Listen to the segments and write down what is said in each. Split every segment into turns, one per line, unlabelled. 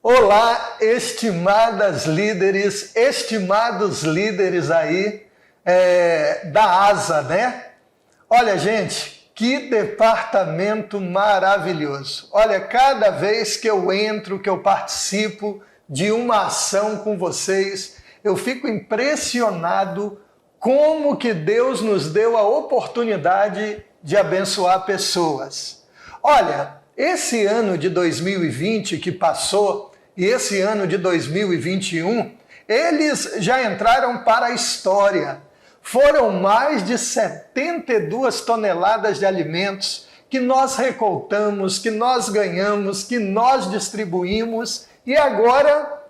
Olá, estimados líderes aí da ASA, né? Olha, gente, que departamento maravilhoso. Olha, cada vez que eu entro, que eu participo de uma ação com vocês, eu fico impressionado como que Deus nos deu a oportunidade de abençoar pessoas. Olha, esse ano de 2020 que passou e esse ano de 2021, eles já entraram para a história. Foram mais de 72 toneladas de alimentos que nós recoltamos, que nós ganhamos, que nós distribuímos e agora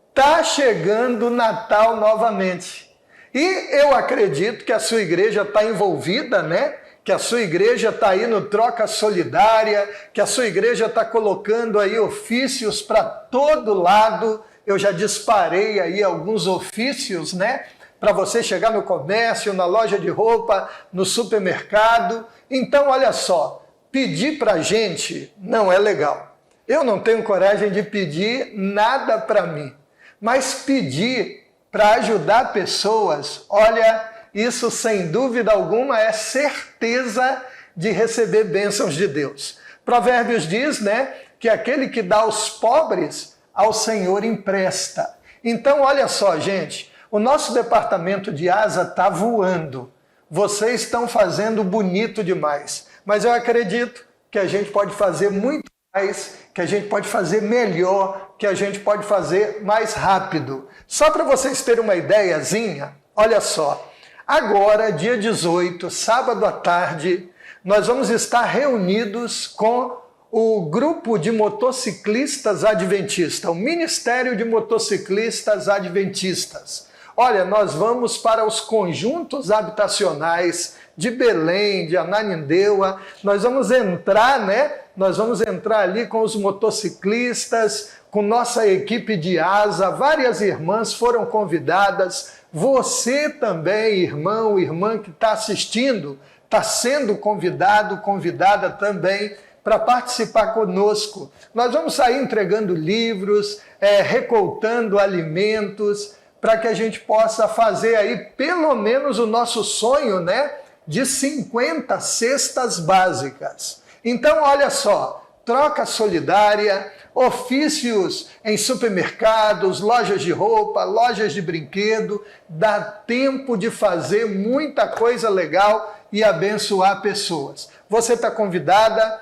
está chegando o Natal novamente. E eu acredito que a sua igreja está envolvida, né? Que a sua igreja está aí no Troca Solidária, que a sua igreja está colocando aí ofícios para todo lado. Eu já disparei aí alguns ofícios, né? Para você chegar no comércio, na loja de roupa, no supermercado. Então, olha só, pedir para a gente não é legal. Eu não tenho coragem de pedir nada para mim, mas pedir para ajudar pessoas, olha, isso sem dúvida alguma é certeza de receber bênçãos de Deus. Provérbios diz, né, que aquele que dá aos pobres, ao Senhor empresta. Então, olha só, gente, o nosso departamento de ASA está voando. Vocês estão fazendo bonito demais. Mas eu acredito que a gente pode fazer muito mais, que a gente pode fazer melhor, que a gente pode fazer mais rápido. Só para vocês terem uma ideiazinha, olha só. Agora, dia 18, sábado à tarde, nós vamos estar reunidos com o grupo de motociclistas adventistas, o Ministério de Motociclistas Adventistas. Olha, nós vamos para os conjuntos habitacionais de Belém, de Ananindeua, nós vamos entrar, né? Nós vamos entrar ali com os motociclistas, com nossa equipe de ASA, várias irmãs foram convidadas. Você também, irmão, irmã que está assistindo, está sendo convidada também para participar conosco. Nós vamos sair entregando livros, recoltando alimentos, para que a gente possa fazer aí pelo menos o nosso sonho, né, de 50 cestas básicas. Então, olha só, troca solidária, ofícios em supermercados, lojas de roupa, lojas de brinquedo, dá tempo de fazer muita coisa legal e abençoar pessoas. Você está convidado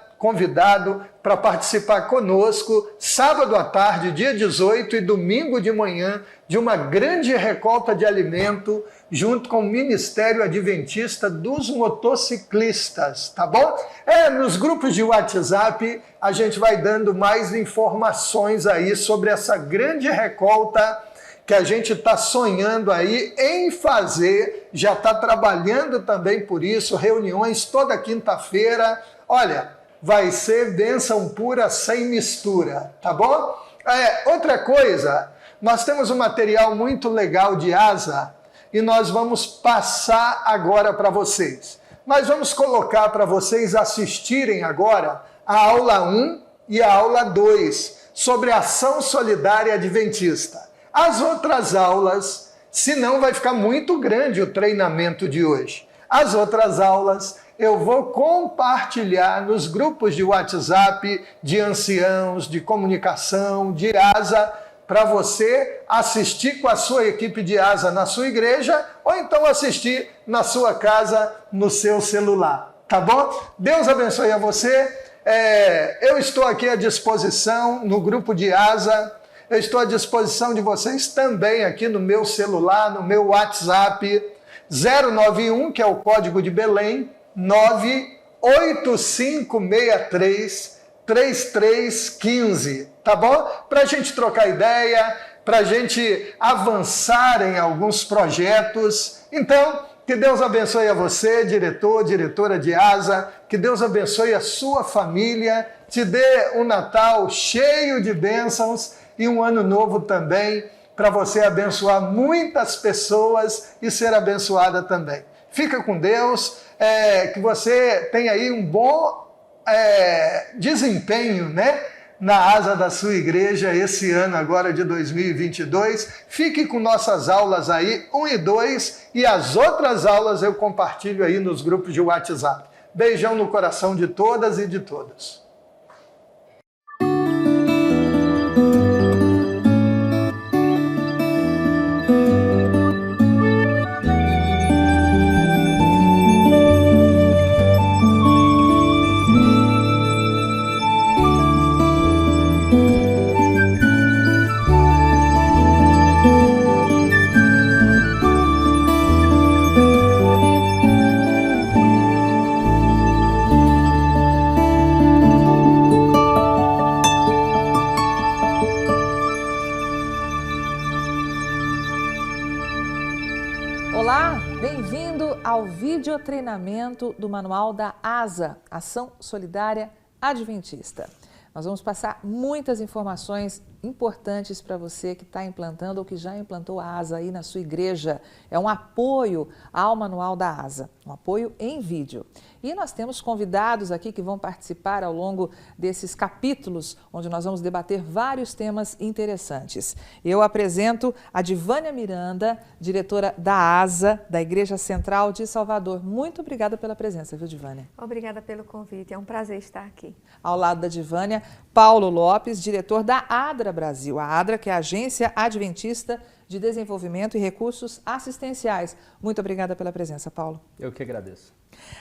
para participar conosco sábado à tarde, dia 18 e domingo de manhã, de uma grande recolta de alimento junto com o Ministério Adventista dos Motociclistas, tá bom? Nos grupos de WhatsApp a gente vai dando mais informações aí sobre essa grande recolta que a gente está sonhando aí em fazer, já está trabalhando também por isso, reuniões toda quinta-feira. Olha, vai ser bênção pura sem mistura, tá bom? Outra coisa, nós temos um material muito legal de ASA e nós vamos passar agora para vocês. Nós vamos colocar para vocês assistirem agora a aula 1 e a aula 2 sobre ação solidária adventista. As outras aulas, senão vai ficar muito grande o treinamento de hoje. As outras aulas eu vou compartilhar nos grupos de WhatsApp, de anciãos, de comunicação, de ASA, para você assistir com a sua equipe de ASA na sua igreja, ou então assistir na sua casa, no seu celular, tá bom? Deus abençoe a você. Eu estou aqui à disposição no grupo de ASA, eu estou à disposição de vocês também aqui no meu celular, no meu WhatsApp, 091, que é o código de Belém, 98563-3315, tá bom? Para a gente trocar ideia, para a gente avançar em alguns projetos. Então, que Deus abençoe a você, diretor, diretora de ASA, que Deus abençoe a sua família, te dê um Natal cheio de bênçãos e um ano novo também, para você abençoar muitas pessoas e ser abençoada também. Fica com Deus, que você tenha aí um bom desempenho, né? na asa da sua igreja esse ano agora de 2022. Fique com nossas aulas aí, 1 e 2, e as outras aulas eu compartilho aí nos grupos de WhatsApp. Beijão no coração de todas e de todos.
Olá, bem-vindo ao videotreinamento do Manual da ASA, Ação Solidária Adventista. Nós vamos passar muitas informações importantes para você que está implantando ou que já implantou a ASA aí na sua igreja. É um apoio ao Manual da ASA, um apoio em vídeo. E nós temos convidados aqui que vão participar ao longo desses capítulos, onde nós vamos debater vários temas interessantes. Eu apresento a Divânia Miranda, diretora da ASA, da Igreja Central de Salvador. Muito obrigada pela presença, viu, Divânia?
Obrigada pelo convite, é um prazer estar aqui.
Ao lado da Divânia, Paulo Lopes, diretor da ADRA Brasil. A ADRA, que é a Agência Adventista de Desenvolvimento e Recursos Assistenciais. Muito obrigada pela presença, Paulo.
Eu que agradeço.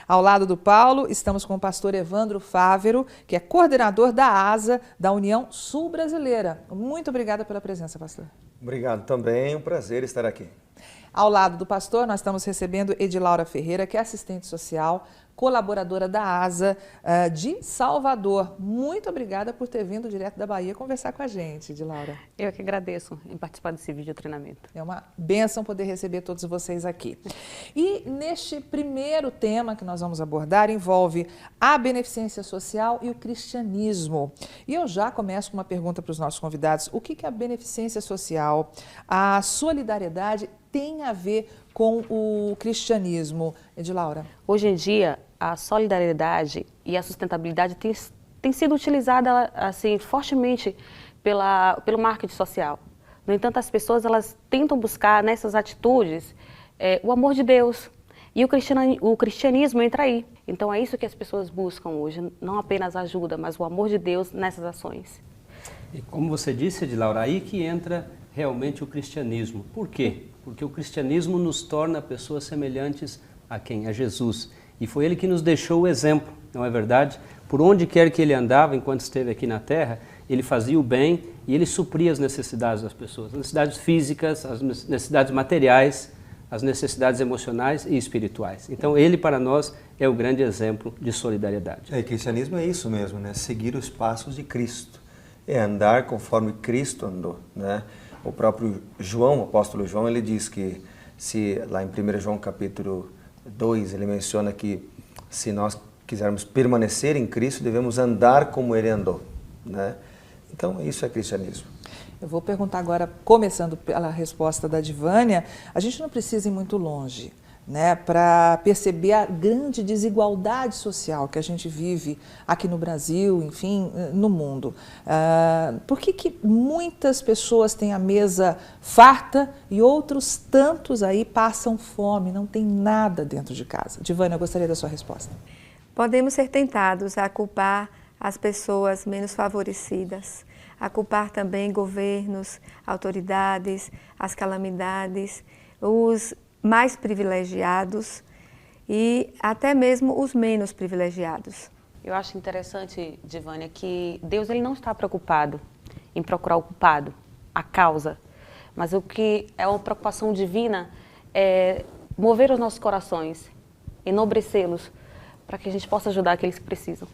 Ao lado do Paulo, estamos com o pastor Evandro Fávero, que é coordenador da ASA, da União Sul Brasileira. Muito obrigada pela presença, pastor.
Obrigado também, um prazer estar aqui.
Ao lado do pastor, nós estamos recebendo Edilaura Ferreira, que é assistente social, colaboradora da ASA de Salvador. Muito obrigada por ter vindo direto da Bahia conversar com a gente, Edilaura.
Eu que agradeço em participar desse vídeo treinamento.
É uma bênção poder receber todos vocês aqui. E neste primeiro tema que nós vamos abordar envolve a beneficência social e o cristianismo. E eu já começo com uma pergunta para os nossos convidados. O que a beneficência social, a solidariedade tem a ver com o cristianismo, Edilaura?
Hoje em dia, a solidariedade e a sustentabilidade tem sido utilizada assim, fortemente pelo marketing social. No entanto, as pessoas elas tentam buscar nessas atitudes o amor de Deus. E o cristianismo entra aí. Então é isso que as pessoas buscam hoje, não apenas ajuda, mas o amor de Deus nessas ações.
E como você disse, Edilaura, aí que entra realmente o cristianismo. Por quê? Porque o cristianismo nos torna pessoas semelhantes a quem? A Jesus. E foi ele que nos deixou o exemplo, não é verdade? Por onde quer que ele andava enquanto esteve aqui na terra, ele fazia o bem e ele supria as necessidades das pessoas. As necessidades físicas, as necessidades materiais, as necessidades emocionais e espirituais. Então ele para nós é o grande exemplo de solidariedade.
O cristianismo é isso mesmo, né? Seguir os passos de Cristo. É andar conforme Cristo andou, né? O próprio João, o apóstolo João, ele diz que, lá em 1 João capítulo 2, ele menciona que se nós quisermos permanecer em Cristo, devemos andar como ele andou, né? Então, isso é cristianismo.
Eu vou perguntar agora, começando pela resposta da Divânia, a gente não precisa ir muito longe, né, para perceber a grande desigualdade social que a gente vive aqui no Brasil, enfim, no mundo. Por que muitas pessoas têm a mesa farta e outros tantos aí passam fome, não tem nada dentro de casa? Divânia, eu gostaria da sua resposta.
Podemos ser tentados a culpar as pessoas menos favorecidas, a culpar também governos, autoridades, as calamidades, os mais privilegiados e até mesmo os menos privilegiados.
Eu acho interessante, Divânia, que Deus ele não está preocupado em procurar o culpado, a causa, mas o que é uma preocupação divina é mover os nossos corações, enobrecê-los, para que a gente possa ajudar aqueles que precisam.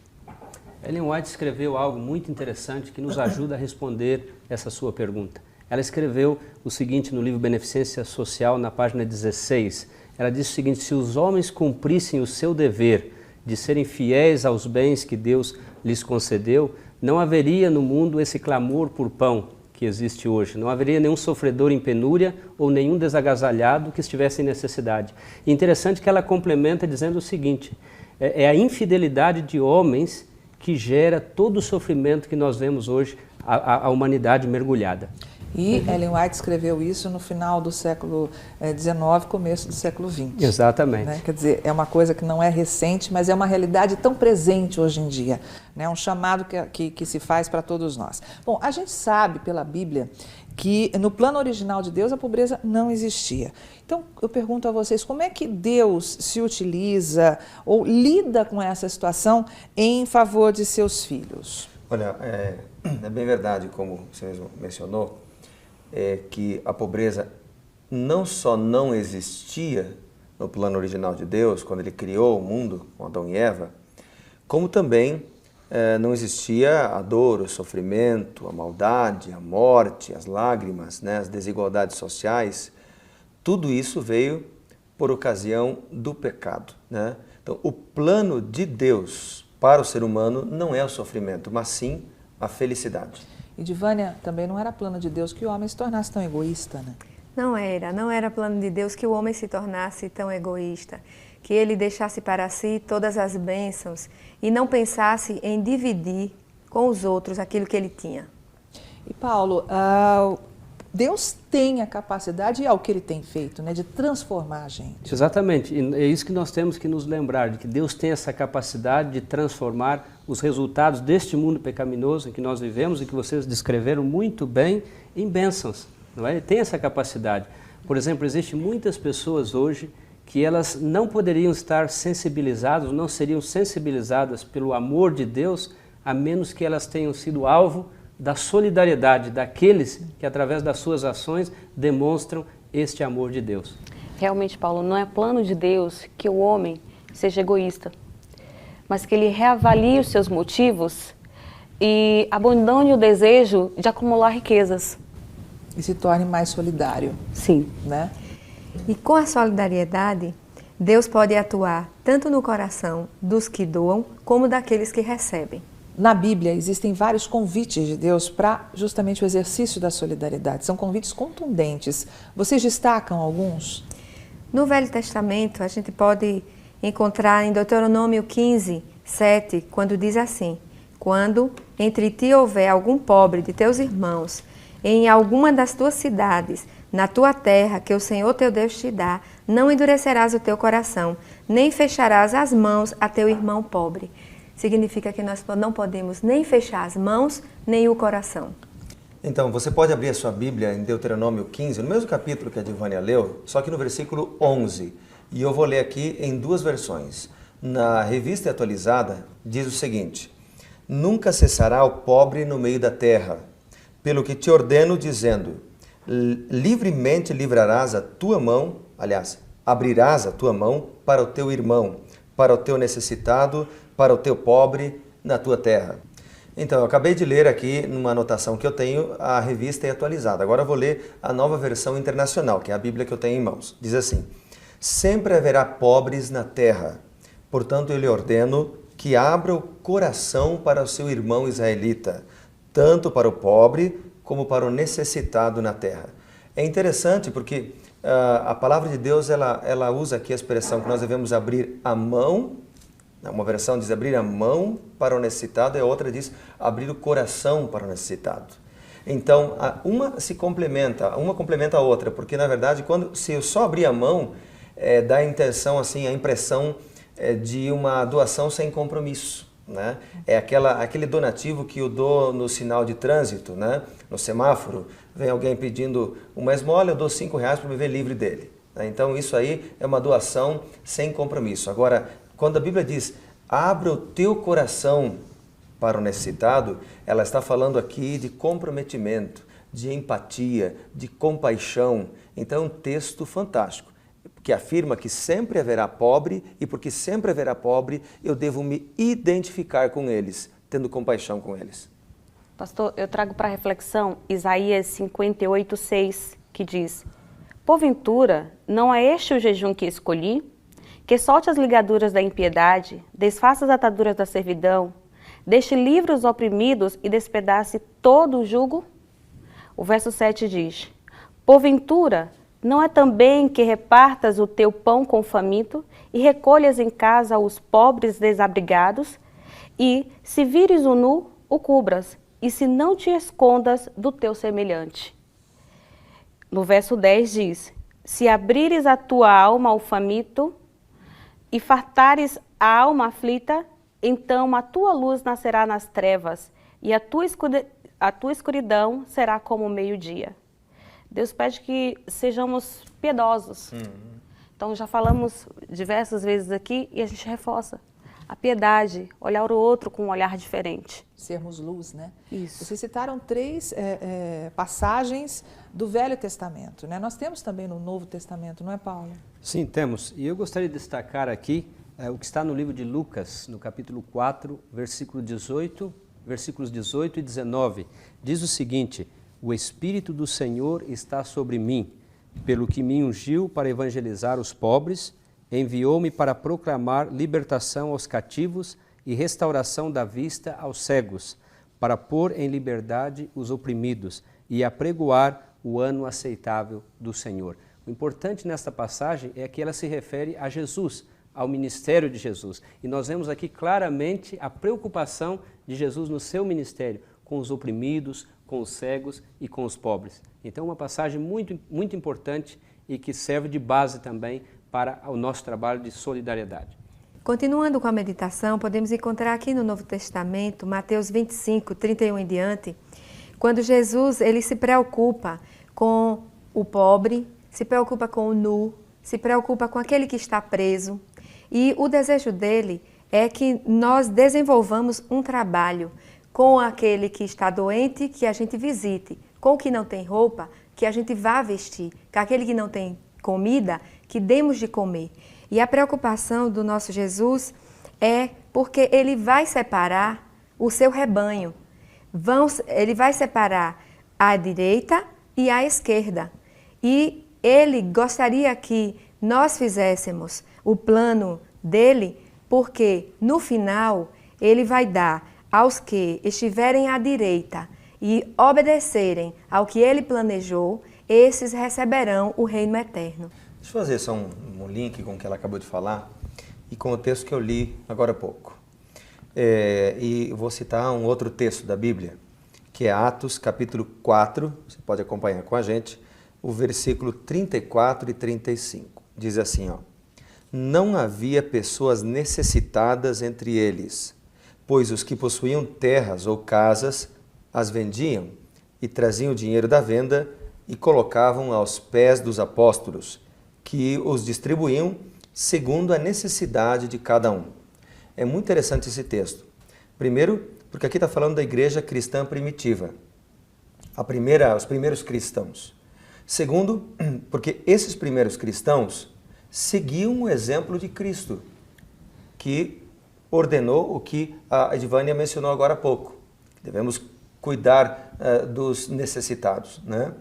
Ellen White escreveu algo muito interessante que nos ajuda a responder essa sua pergunta. Ela escreveu o seguinte no livro Beneficência Social, na página 16. Ela diz o seguinte: se os homens cumprissem o seu dever de serem fiéis aos bens que Deus lhes concedeu, não haveria no mundo esse clamor por pão que existe hoje. Não haveria nenhum sofredor em penúria ou nenhum desagasalhado que estivesse em necessidade. E interessante que ela complementa dizendo o seguinte: é a infidelidade de homens que gera todo o sofrimento que nós vemos hoje, a humanidade mergulhada.
E Ellen White escreveu isso no final do século XIX, começo do século XX.
Exatamente.
Né? Quer dizer, é uma coisa que não é recente, mas é uma realidade tão presente hoje em dia. Né? Um chamado que se faz para todos nós. Bom, a gente sabe pela Bíblia que no plano original de Deus a pobreza não existia. Então, eu pergunto a vocês, como é que Deus se utiliza ou lida com essa situação em favor de seus filhos?
Olha, é bem verdade, como você mesmo mencionou, que a pobreza não só não existia no plano original de Deus, quando Ele criou o mundo com Adão e Eva, como também não existia a dor, o sofrimento, a maldade, a morte, as lágrimas, né, as desigualdades sociais. Tudo isso veio por ocasião do pecado, né? Então, o plano de Deus para o ser humano não é o sofrimento, mas sim a felicidade.
E Divânia, também não era plano de Deus que o homem se tornasse tão egoísta, né?
Não era plano de Deus que o homem se tornasse tão egoísta, que ele deixasse para si todas as bênçãos e não pensasse em dividir com os outros aquilo que ele tinha.
E Paulo, Deus tem a capacidade, e é o que Ele tem feito, né, de transformar a gente.
Exatamente, e é isso que nós temos que nos lembrar, de que Deus tem essa capacidade de transformar os resultados deste mundo pecaminoso em que nós vivemos e que vocês descreveram muito bem em bênçãos, não é? Ele tem essa capacidade. Por exemplo, existem muitas pessoas hoje que elas não poderiam estar sensibilizadas, não seriam sensibilizadas pelo amor de Deus, a menos que elas tenham sido alvo da solidariedade daqueles que, através das suas ações, demonstram este amor de Deus.
Realmente, Paulo, não é plano de Deus que o homem seja egoísta, mas que ele reavalie os seus motivos e abandone o desejo de acumular riquezas.
E se torne mais solidário.
Sim.
Né?
E com a solidariedade, Deus pode atuar tanto no coração dos que doam, como daqueles que recebem.
Na Bíblia existem vários convites de Deus para justamente o exercício da solidariedade. São convites contundentes. Vocês destacam alguns?
No Velho Testamento, a gente pode encontrar em Deuteronômio 15, 7, quando diz assim: quando entre ti houver algum pobre de teus irmãos, em alguma das tuas cidades, na tua terra, que o Senhor teu Deus te dá, não endurecerás o teu coração, nem fecharás as mãos a teu irmão pobre. Significa que nós não podemos nem fechar as mãos, nem o coração.
Então, você pode abrir a sua Bíblia em Deuteronômio 15, no mesmo capítulo que a Divânia leu, só que no versículo 11. E eu vou ler aqui em duas versões. Na Revista Atualizada, diz o seguinte: nunca cessará o pobre no meio da terra, pelo que te ordeno, dizendo, livremente livrarás a tua mão, aliás, abrirás a tua mão para o teu irmão, para o teu necessitado, para o teu pobre na tua terra. Então, eu acabei de ler aqui, numa anotação que eu tenho, a Revista Atualizada. Agora eu vou ler a Nova Versão Internacional, que é a Bíblia que eu tenho em mãos. Diz assim: sempre haverá pobres na terra, portanto eu lhe ordeno que abra o coração para o seu irmão israelita, tanto para o pobre como para o necessitado na terra. É interessante porque a palavra de Deus, ela usa aqui a expressão que nós devemos abrir a mão. Uma versão diz abrir a mão para o necessitado, e a outra diz abrir o coração para o necessitado. Então, uma complementa a outra, porque na verdade, se eu só abrir a mão, dá a impressão de uma doação sem compromisso, né? É aquele donativo que eu dou no sinal de trânsito, né? No semáforo, vem alguém pedindo uma esmola, eu dou R$5 para me ver livre dele. Né? Então, isso aí é uma doação sem compromisso. Agora, quando a Bíblia diz, abra o teu coração para o necessitado, ela está falando aqui de comprometimento, de empatia, de compaixão. Então é um texto fantástico, que afirma que sempre haverá pobre, e porque sempre haverá pobre, eu devo me identificar com eles, tendo compaixão com eles.
Pastor, eu trago para reflexão Isaías 58:6, que diz, porventura, não é este o jejum que escolhi? Que solte as ligaduras da impiedade, desfaça as ataduras da servidão, deixe livre os oprimidos e despedace todo o jugo? O verso 7 diz, porventura, não é também que repartas o teu pão com o faminto e recolhas em casa os pobres desabrigados E, se vires o nu, o cubras, e se não te escondas do teu semelhante. No verso 10 diz, se abrires a tua alma ao faminto e fartares a alma aflita, então a tua luz nascerá nas trevas e a tua escuridão será como o meio-dia. Deus pede que sejamos piedosos. Então já falamos diversas vezes aqui e a gente reforça. A piedade, olhar o outro com um olhar diferente.
Sermos luz, né?
Isso.
Vocês citaram 3 passagens do Velho Testamento, né? Nós temos também no Novo Testamento, não é, Paulo?
Sim, temos. E eu gostaria de destacar aqui o que está no livro de Lucas, no capítulo 4, versículos 18 e 19. Diz o seguinte, o Espírito do Senhor está sobre mim, pelo que me ungiu para evangelizar os pobres, enviou-me para proclamar libertação aos cativos e restauração da vista aos cegos, para pôr em liberdade os oprimidos e apregoar o ano aceitável do Senhor. O importante nesta passagem é que ela se refere a Jesus, ao ministério de Jesus. E nós vemos aqui claramente a preocupação de Jesus no seu ministério, com os oprimidos, com os cegos e com os pobres. Então, uma passagem muito, muito importante e que serve de base também para o nosso trabalho de solidariedade.
Continuando com a meditação, podemos encontrar aqui no Novo Testamento, Mateus 25, 31 em diante, quando Jesus ele se preocupa com o pobre, se preocupa com o nu, se preocupa com aquele que está preso. E o desejo dele é que nós desenvolvamos um trabalho com aquele que está doente, que a gente visite, com o que não tem roupa, que a gente vá vestir, com aquele que não tem comida, que demos de comer. E a preocupação do nosso Jesus é porque ele vai separar o seu rebanho. Ele vai separar a direita e a esquerda. E ele gostaria que nós fizéssemos o plano dele, porque no final ele vai dar aos que estiverem à direita e obedecerem ao que ele planejou, esses receberão o reino eterno.
Deixa eu fazer só um link com o que ela acabou de falar e com o texto que eu li agora há pouco. E vou citar um outro texto da Bíblia, que é Atos capítulo 4, você pode acompanhar com a gente, o versículo 34 e 35. Diz assim, ó, não havia pessoas necessitadas entre eles, pois os que possuíam terras ou casas as vendiam e traziam o dinheiro da venda e colocavam aos pés dos apóstolos, que os distribuíam segundo a necessidade de cada um. É muito interessante esse texto. Primeiro, porque aqui está falando da igreja cristã primitiva, os primeiros cristãos. Segundo, porque esses primeiros cristãos seguiam o exemplo de Cristo, que ordenou o que a Edvânia mencionou agora há pouco. Devemos cuidar dos necessitados, né?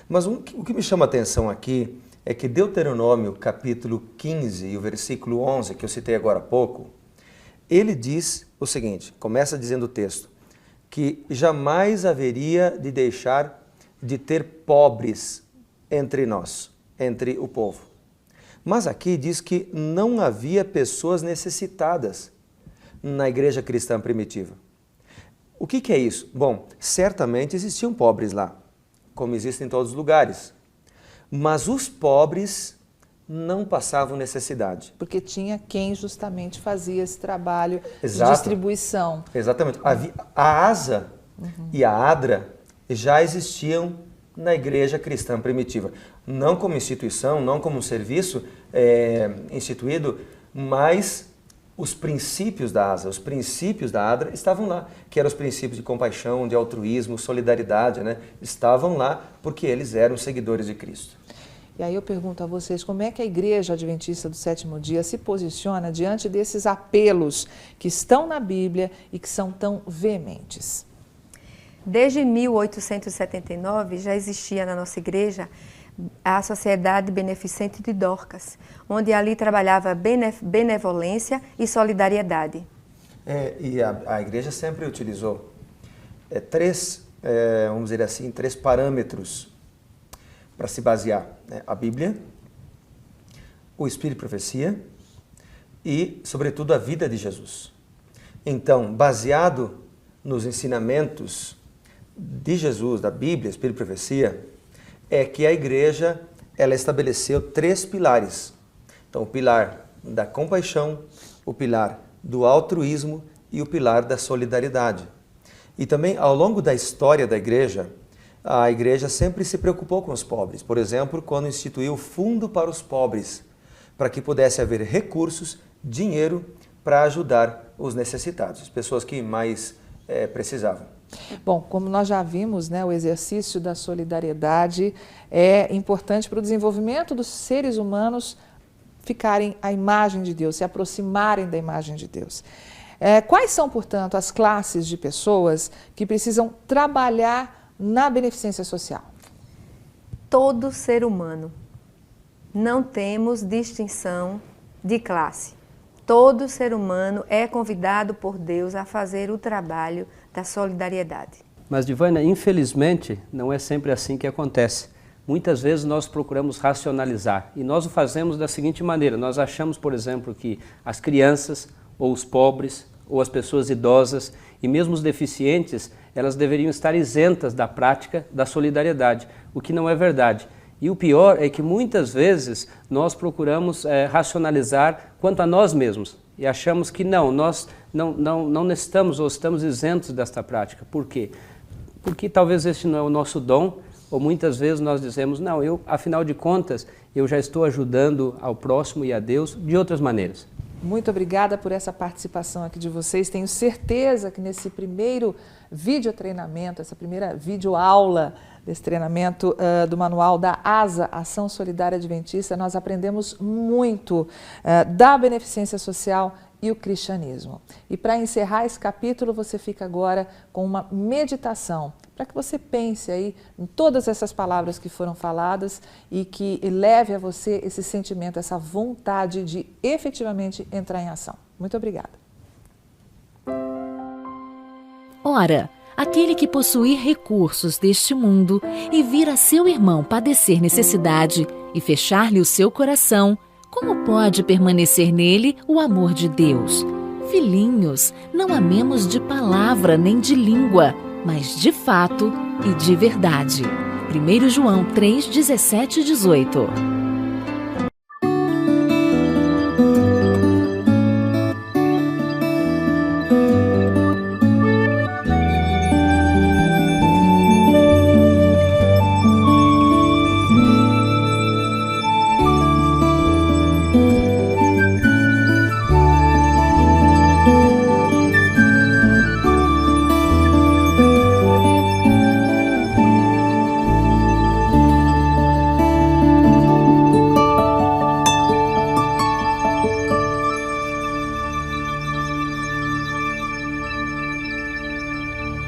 Mas o que me chama a atenção aqui é que Deuteronômio capítulo 15 e o versículo 11, que eu citei agora há pouco, ele diz o seguinte, começa dizendo o texto, que jamais haveria de deixar de ter pobres entre nós, entre o povo. Mas aqui diz que não havia pessoas necessitadas na igreja cristã primitiva. O que é isso? Bom, certamente existiam pobres lá, como existem em todos os lugares. Mas os pobres não passavam necessidade.
Porque tinha quem justamente fazia esse trabalho
Exato.
de distribuição.
Exatamente. A ASA e a ADRA já existiam na igreja cristã primitiva. Não como instituição, não como um serviço instituído, mas os princípios da ASA, os princípios da ADRA estavam lá, que eram os princípios de compaixão, de altruísmo, solidariedade, né? Estavam lá porque eles eram seguidores de Cristo.
E aí eu pergunto a vocês, como é que a Igreja Adventista do Sétimo Dia se posiciona diante desses apelos que estão na Bíblia e que são tão veementes?
Desde 1879 já existia na nossa igreja a Sociedade Beneficente de Dorcas, onde ali trabalhava benevolência e solidariedade.
E a igreja sempre utilizou vamos dizer assim, três parâmetros para se basear, né? A Bíblia, o Espírito e Profecia e, sobretudo, a vida de Jesus. Então, baseado nos ensinamentos de Jesus, da Bíblia, Espírito e Profecia, é que a igreja ela estabeleceu 3 pilares. Então, o pilar da compaixão, o pilar do altruísmo e o pilar da solidariedade. E também, ao longo da história da igreja, a igreja sempre se preocupou com os pobres. Por exemplo, quando instituiu o Fundo para os Pobres, para que pudesse haver recursos, dinheiro para ajudar os necessitados, as pessoas que mais precisavam.
Bom, como nós já vimos, né, o exercício da solidariedade é importante para o desenvolvimento dos seres humanos ficarem à imagem de Deus, se aproximarem da imagem de Deus. Quais são, portanto, as classes de pessoas que precisam trabalhar na beneficência social?
Todo ser humano. Não temos distinção de classe. Todo ser humano é convidado por Deus a fazer o trabalho da solidariedade.
Mas, Divânia, infelizmente, não é sempre assim que acontece. Muitas vezes nós procuramos racionalizar e nós o fazemos da seguinte maneira. Nós achamos, por exemplo, que as crianças ou os pobres ou as pessoas idosas e mesmo os deficientes, elas deveriam estar isentas da prática da solidariedade, o que não é verdade. E o pior é que muitas vezes nós procuramos racionalizar quanto a nós mesmos e achamos que nós não necessitamos ou estamos isentos desta prática. Por quê? Porque talvez este não é o nosso dom, ou muitas vezes nós dizemos, não, afinal de contas, eu já estou ajudando ao próximo e a Deus de outras maneiras.
Muito obrigada por essa participação aqui de vocês. Tenho certeza que nesse primeiro videotreinamento, essa primeira videoaula desse treinamento do manual da ASA, Ação Solidária Adventista, nós aprendemos muito da beneficência social e o cristianismo. E para encerrar esse capítulo, você fica agora com uma meditação, para que você pense aí em todas essas palavras que foram faladas e que leve a você esse sentimento, essa vontade de efetivamente entrar em ação. Muito obrigada.
Ora, aquele que possuir recursos deste mundo e vir a seu irmão padecer necessidade e fechar-lhe o seu coração, como pode permanecer nele o amor de Deus? Filhinhos, não amemos de palavra nem de língua, mas de fato e de verdade. 1 João 3, 17 e 18.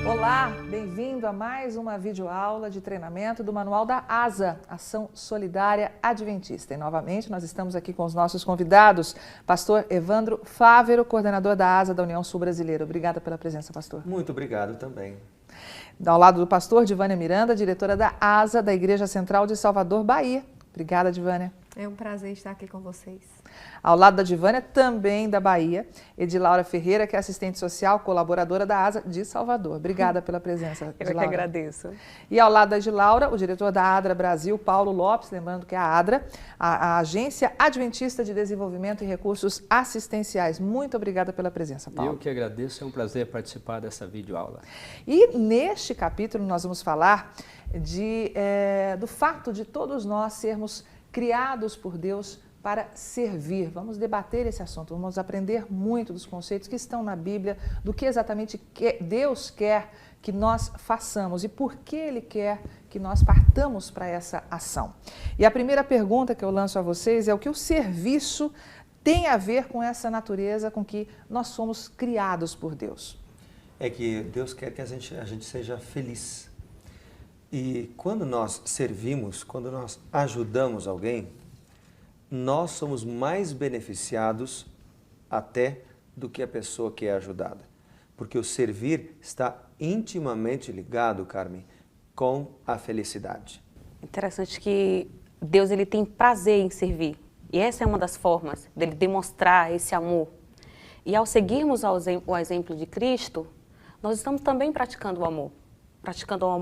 Olá, bem-vindo a mais uma videoaula de treinamento do Manual da ASA, Ação Solidária Adventista. E novamente nós estamos aqui com os nossos convidados, pastor Evandro Fávero, coordenador da ASA da União Sul Brasileira. Obrigada pela presença, pastor.
Muito obrigado também.
Ao lado do pastor Divânia Miranda, diretora da ASA da Igreja Central de Salvador, Bahia. Obrigada, Divânia.
É um prazer estar aqui com vocês.
Ao lado da Divânia, também da Bahia, Edilaura Ferreira, que é assistente social, colaboradora da ASA de Salvador. Obrigada pela presença, Edilaura.
Eu que agradeço.
E ao lado da Edilaura, o diretor da ADRA Brasil, Paulo Lopes, lembrando que a ADRA, a Agência Adventista de Desenvolvimento e Recursos Assistenciais. Muito obrigada pela presença, Paulo.
Eu que agradeço, é um prazer participar dessa videoaula.
E neste capítulo nós vamos falar do fato de todos nós sermos criados por Deus para servir. Vamos debater esse assunto, vamos aprender muito dos conceitos que estão na Bíblia, do que exatamente Deus quer que nós façamos e por que Ele quer que nós partamos para essa ação. E a primeira pergunta que eu lanço a vocês é o que o serviço tem a ver com essa natureza com que nós somos criados por Deus.
É que Deus quer que a gente seja feliz. E quando nós servimos, quando nós ajudamos alguém, nós somos mais beneficiados até do que a pessoa que é ajudada. Porque o servir está intimamente ligado, Carmen, com a felicidade.
Interessante que Deus ele tem prazer em servir. E essa é uma das formas dele demonstrar esse amor. E ao seguirmos o exemplo de Cristo, nós estamos também praticando o amor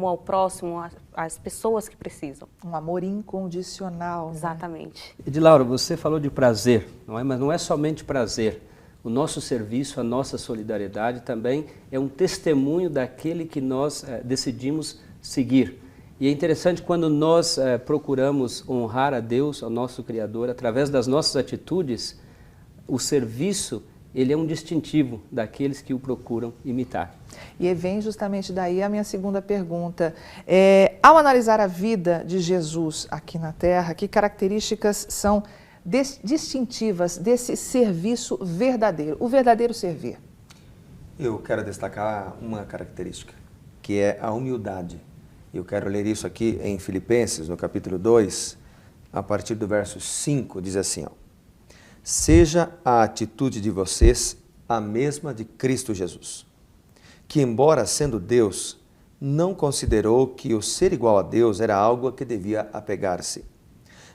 ao próximo, às pessoas que precisam.
Um amor incondicional.
Exatamente.
Né?
Edilaura, você falou de prazer, não é? Mas não é somente prazer. O nosso serviço, a nossa solidariedade também é um testemunho daquele que nós decidimos seguir. E é interessante quando nós procuramos honrar a Deus, ao nosso Criador, através das nossas atitudes, o serviço, ele é um distintivo daqueles que o procuram imitar.
E vem justamente daí a minha segunda pergunta. Ao analisar a vida de Jesus aqui na Terra, que características são distintivas desse serviço verdadeiro, o verdadeiro servir?
Eu quero destacar uma característica, que é a humildade. Eu quero ler isso aqui em Filipenses, no capítulo 2, a partir do verso 5, diz assim, ó: seja a atitude de vocês a mesma de Cristo Jesus, que embora sendo Deus, não considerou que o ser igual a Deus era algo a que devia apegar-se,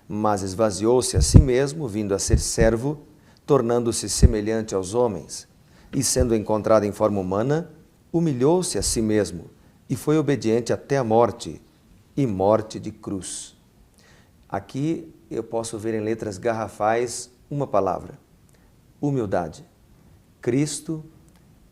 mas esvaziou-se a si mesmo, vindo a ser servo, tornando-se semelhante aos homens, e sendo encontrado em forma humana, humilhou-se a si mesmo, e foi obediente até a morte, e morte de cruz. Aqui eu posso ver em letras garrafais uma palavra: humildade. Cristo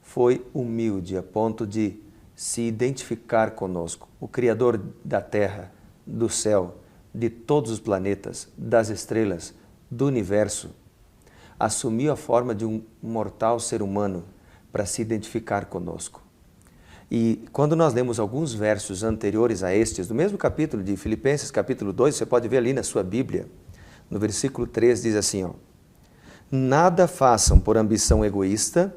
foi humilde a ponto de se identificar conosco, o Criador da terra, do céu, de todos os planetas, das estrelas, do universo. Assumiu a forma de um mortal ser humano para se identificar conosco. E quando nós lemos alguns versos anteriores a estes, do mesmo capítulo de Filipenses, capítulo 2, você pode ver ali na sua Bíblia, no versículo 3 diz assim, ó: nada façam por ambição egoísta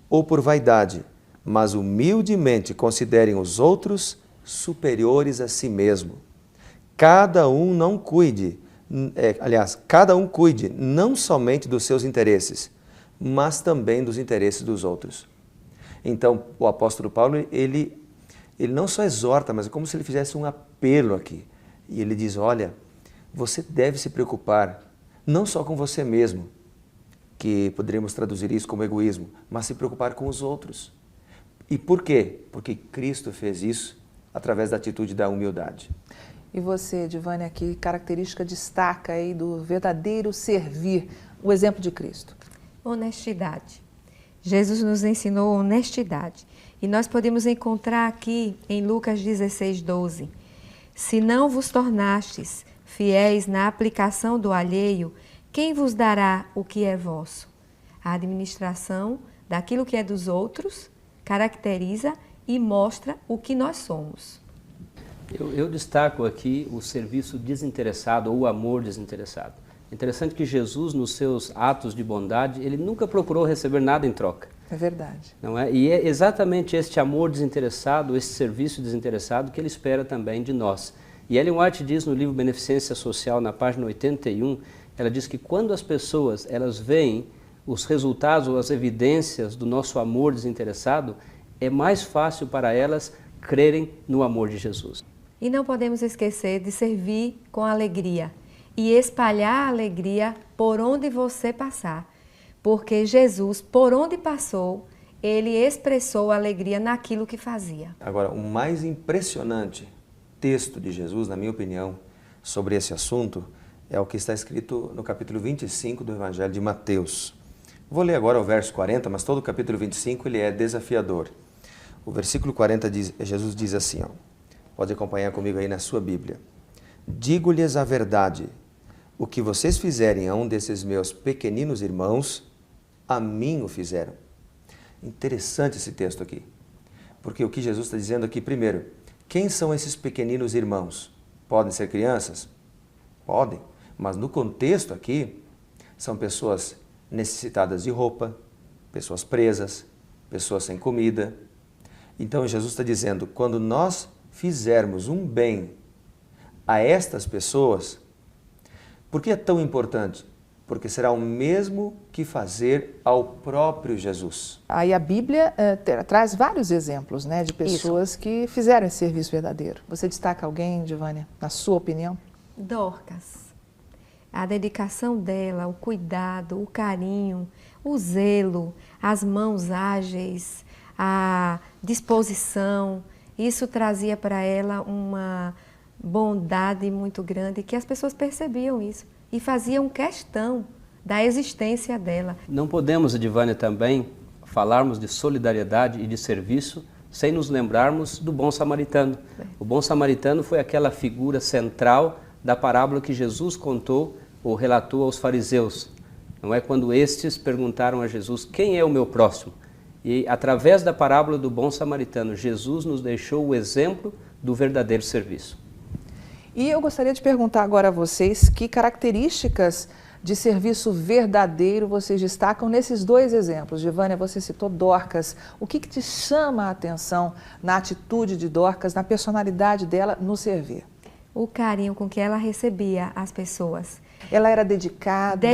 ou por vaidade, mas humildemente considerem os outros superiores a si mesmo. Cada um cuide não somente dos seus interesses, mas também dos interesses dos outros. Então, o apóstolo Paulo, ele não só exorta, mas é como se ele fizesse um apelo aqui. E ele diz, olha, você deve se preocupar não só com você mesmo, que poderíamos traduzir isso como egoísmo, mas se preocupar com os outros. E por quê? Porque Cristo fez isso através da atitude da humildade.
E você, Divânia, que característica destaca aí do verdadeiro servir, o exemplo de Cristo?
Honestidade. Jesus nos ensinou honestidade. E nós podemos encontrar aqui em Lucas 16, 12. Se não vos tornastes fiéis na aplicação do alheio, quem vos dará o que é vosso? A administração daquilo que é dos outros caracteriza e mostra o que nós somos.
Eu destaco aqui o serviço desinteressado ou o amor desinteressado. É interessante que Jesus, nos seus atos de bondade, ele nunca procurou receber nada em troca.
É verdade.
Não é? E é exatamente este amor desinteressado, esse serviço desinteressado que ele espera também de nós. E Ellen White diz no livro Beneficência Social, na página 81, ela diz que quando as pessoas elas veem os resultados ou as evidências do nosso amor desinteressado, é mais fácil para elas crerem no amor de Jesus.
E não podemos esquecer de servir com alegria e espalhar a alegria por onde você passar. Porque Jesus, por onde passou, ele expressou alegria naquilo que fazia.
Agora, o mais impressionante texto de Jesus, na minha opinião, sobre esse assunto, é o que está escrito no capítulo 25 do Evangelho de Mateus. Vou ler agora o verso 40, mas todo o capítulo 25 ele é desafiador. O versículo 40 Jesus diz assim, ó, pode acompanhar comigo aí na sua Bíblia. Digo-lhes a verdade, o que vocês fizerem a um desses meus pequeninos irmãos, a mim o fizeram. Interessante esse texto aqui, porque o que Jesus está dizendo aqui, primeiro, quem são esses pequeninos irmãos? Podem ser crianças? Podem, mas no contexto aqui, são pessoas necessitadas de roupa, pessoas presas, pessoas sem comida. Então Jesus está dizendo, quando nós fizermos um bem a estas pessoas, por que é tão importante? Porque será o mesmo que fazer ao próprio Jesus.
Aí a Bíblia traz vários exemplos, né, de pessoas que fizeram esse serviço verdadeiro. Você destaca alguém, Divânia, na sua opinião?
Dorcas. A dedicação dela, o cuidado, o carinho, o zelo, as mãos ágeis, a disposição. Isso trazia para ela uma bondade muito grande, que as pessoas percebiam isso e faziam questão da existência dela.
Não podemos, Edivânia, também falarmos de solidariedade e de serviço sem nos lembrarmos do bom samaritano. O bom samaritano foi aquela figura central da parábola que Jesus contou ou relatou aos fariseus. Não é quando estes perguntaram a Jesus, quem é o meu próximo? E através da parábola do bom samaritano, Jesus nos deixou o exemplo do verdadeiro serviço.
E eu gostaria de perguntar agora a vocês que características de serviço verdadeiro vocês destacam nesses dois exemplos. Givânia, você citou Dorcas. O que te chama a atenção na atitude de Dorcas, na personalidade dela no servir?
O carinho com que ela recebia as pessoas.
Ela era dedicada,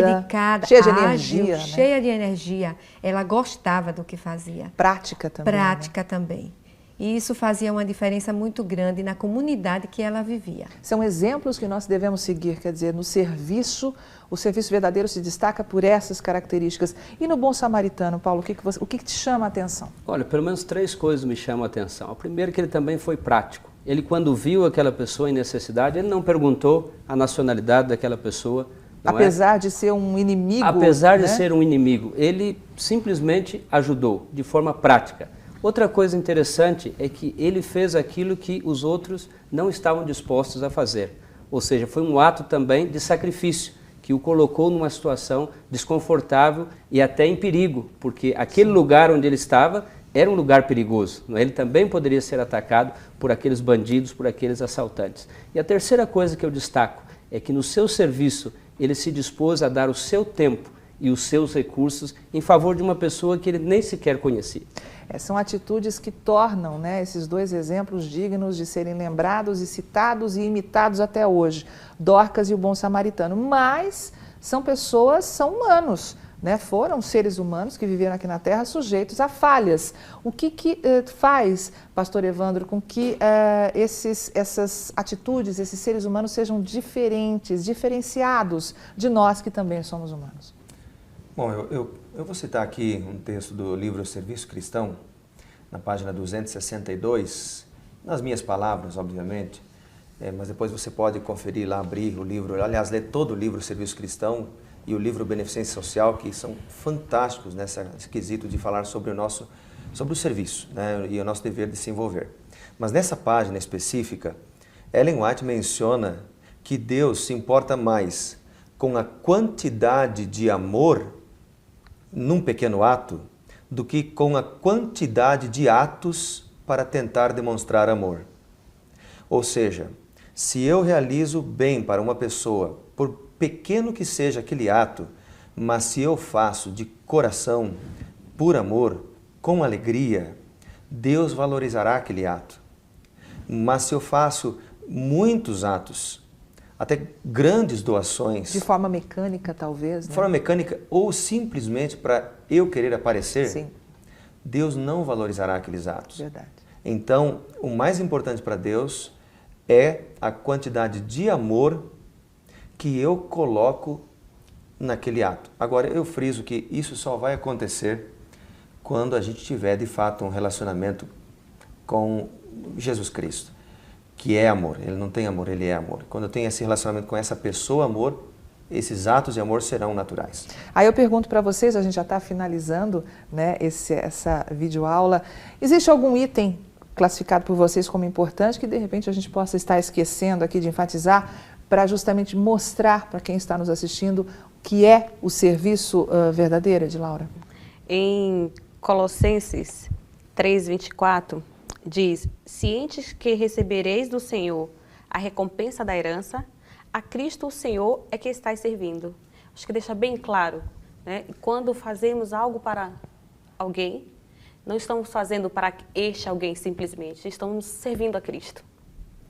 cheia
de
ágil,
energia, né?
cheia de energia. Ela gostava do que fazia.
Prática também.
Prática também. E isso fazia uma diferença muito grande na comunidade que ela vivia.
São exemplos que nós devemos seguir, quer dizer, no serviço, o serviço verdadeiro se destaca por essas características. E no bom samaritano, Paulo, o que te chama a atenção?
Olha, pelo menos 3 coisas me chamam a atenção. A primeira é que ele também foi prático. Ele, quando viu aquela pessoa em necessidade, ele não perguntou a nacionalidade daquela pessoa.
Apesar de ser um inimigo.
Apesar de ser um inimigo, ele simplesmente ajudou de forma prática. Outra coisa interessante é que ele fez aquilo que os outros não estavam dispostos a fazer. Ou seja, foi um ato também de sacrifício, que o colocou numa situação desconfortável e até em perigo, porque aquele lugar onde ele estava era um lugar perigoso. Ele também poderia ser atacado por aqueles bandidos, por aqueles assaltantes. E a terceira coisa que eu destaco é que no seu serviço ele se dispôs a dar o seu tempo e os seus recursos em favor de uma pessoa que ele nem sequer conhecia.
São atitudes que tornam, né, esses dois exemplos dignos de serem lembrados e citados e imitados até hoje, Dorcas e o bom samaritano. Mas são pessoas, são humanos, né? Foram seres humanos que viveram aqui na Terra sujeitos a falhas. O que faz, pastor Evandro, com que essas atitudes, esses seres humanos sejam diferentes, diferenciados de nós que também somos humanos?
Bom, eu vou citar aqui um texto do livro Serviço Cristão, na página 262, nas minhas palavras, obviamente, mas depois você pode conferir lá, abrir o livro, aliás, ler todo o livro Serviço Cristão e o livro Beneficência Social, que são fantásticos nesse quesito de falar sobre o serviço, né, e o nosso dever de se envolver. Mas nessa página específica, Ellen White menciona que Deus se importa mais com a quantidade de amor num pequeno ato, do que com a quantidade de atos para tentar demonstrar amor. Ou seja, se eu realizo bem para uma pessoa, por pequeno que seja aquele ato, mas se eu faço de coração, por amor, com alegria, Deus valorizará aquele ato. Mas se eu faço muitos atos, até grandes doações.
De forma mecânica, talvez, né?
De forma mecânica ou simplesmente para eu querer aparecer,
sim,
Deus não valorizará aqueles atos.
Verdade.
Então, o mais importante para Deus é a quantidade de amor que eu coloco naquele ato. Agora, eu friso que isso só vai acontecer quando a gente tiver, de fato, um relacionamento com Jesus Cristo, que é amor. Ele não tem amor, ele é amor. Quando eu tenho esse relacionamento com essa pessoa, amor, esses atos de amor serão naturais.
Aí eu pergunto para vocês, a gente já está finalizando, né, essa videoaula, existe algum item classificado por vocês como importante que de repente a gente possa estar esquecendo aqui de enfatizar para justamente mostrar para quem está nos assistindo o que é o serviço verdadeiro, de Laura?
Em Colossenses 3:24, diz: cientes que recebereis do Senhor a recompensa da herança, a Cristo o Senhor é que estáis servindo. Acho que deixa bem claro, né? Quando fazemos algo para alguém, não estamos fazendo para este alguém simplesmente, estamos servindo a Cristo.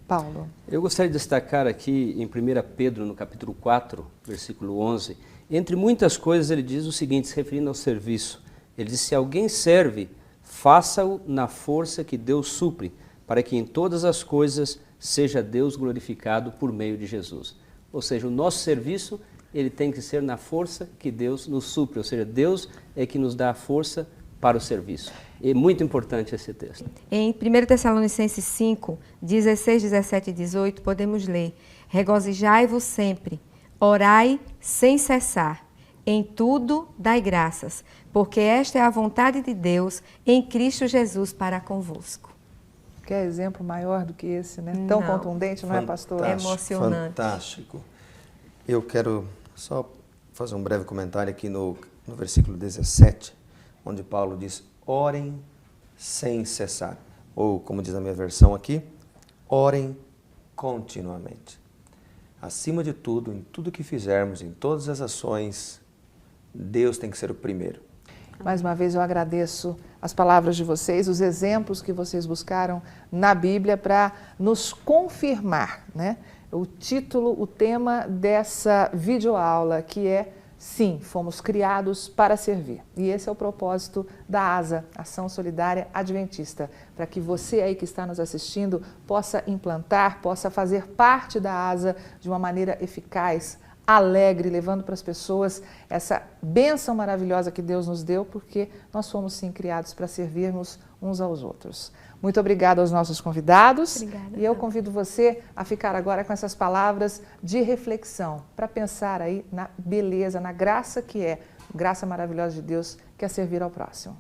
Paulo.
Eu gostaria de destacar aqui em 1 Pedro, no capítulo 4, versículo 11, entre muitas coisas ele diz o seguinte, se referindo ao serviço. Ele diz, se alguém serve, faça-o na força que Deus supre, para que em todas as coisas seja Deus glorificado por meio de Jesus. Ou seja, o nosso serviço ele tem que ser na força que Deus nos supre, ou seja, Deus é que nos dá a força para o serviço. É muito importante esse texto.
Em 1 Tessalonicenses 5, 16, 17 e 18, podemos ler: regozijai-vos sempre, orai sem cessar, em tudo dai graças, porque esta é a vontade de Deus em Cristo Jesus para convosco.
Quer exemplo maior do que esse, né? Tão
Não.
contundente, não é, pastor?
Emocionante.
Fantástico. Eu quero só fazer um breve comentário aqui no versículo 17, onde Paulo diz: orem sem cessar. Ou, como diz a minha versão aqui, orem continuamente. Acima de tudo, em tudo que fizermos, em todas as ações, Deus tem que ser o primeiro.
Mais uma vez eu agradeço as palavras de vocês, os exemplos que vocês buscaram na Bíblia para nos confirmar, né? O título, o tema dessa videoaula, que é sim, fomos criados para servir. E esse é o propósito da ASA, Ação Solidária Adventista, para que você aí que está nos assistindo possa implantar, possa fazer parte da ASA de uma maneira eficaz, alegre, levando para as pessoas essa bênção maravilhosa que Deus nos deu, porque nós fomos sim criados para servirmos uns aos outros. Muito obrigada aos nossos convidados.
Obrigada.
E eu convido você a ficar agora com essas palavras de reflexão, para pensar aí na beleza, na graça que é, graça maravilhosa de Deus, que é servir ao próximo.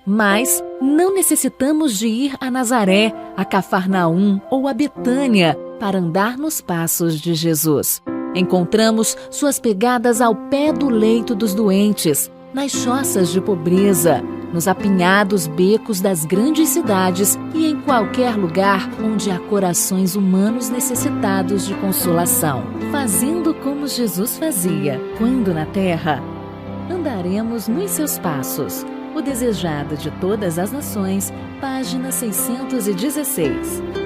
Mas não necessitamos de ir a Nazaré, a Cafarnaum ou a Betânia para andar nos passos de Jesus. Encontramos suas pegadas ao pé do leito dos doentes, nas choças de pobreza, nos apinhados becos das grandes cidades e em qualquer lugar onde há corações humanos necessitados de consolação. Fazendo como Jesus fazia, quando na terra, andaremos nos seus passos. O Desejado de Todas as Nações, página 616.